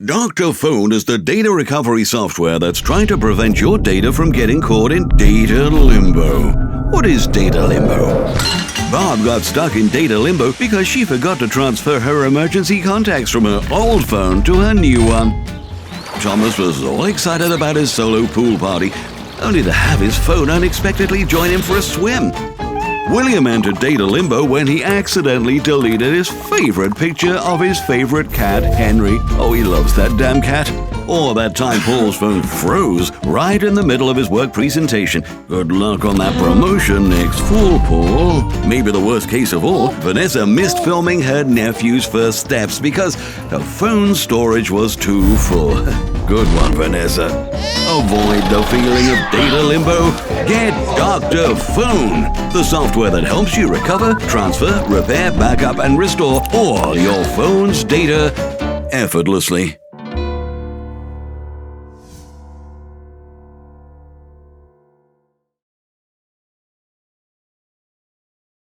DrFone is the data recovery software that's trying to prevent your data from getting caught in data limbo. What is data limbo? Bob got stuck in data limbo because she forgot to transfer her emergency contacts from her old phone to her new one. Thomas was all excited about his solo pool party, only to have his phone unexpectedly join him for a swim. William entered data limbo when he accidentally deleted his favorite picture of his favorite cat, Henry. Oh, he loves that damn cat. Or that time Paul's phone froze right in the middle of his work presentation. Good luck on that promotion next fall, Paul. Maybe the worst case of all, Vanessa missed filming her nephew's first steps because her phone storage was too full. Good one, Vanessa. Avoid the feeling of data limbo. Get DrFone, the software that helps you recover, transfer, repair, backup, and restore all your phone's data effortlessly.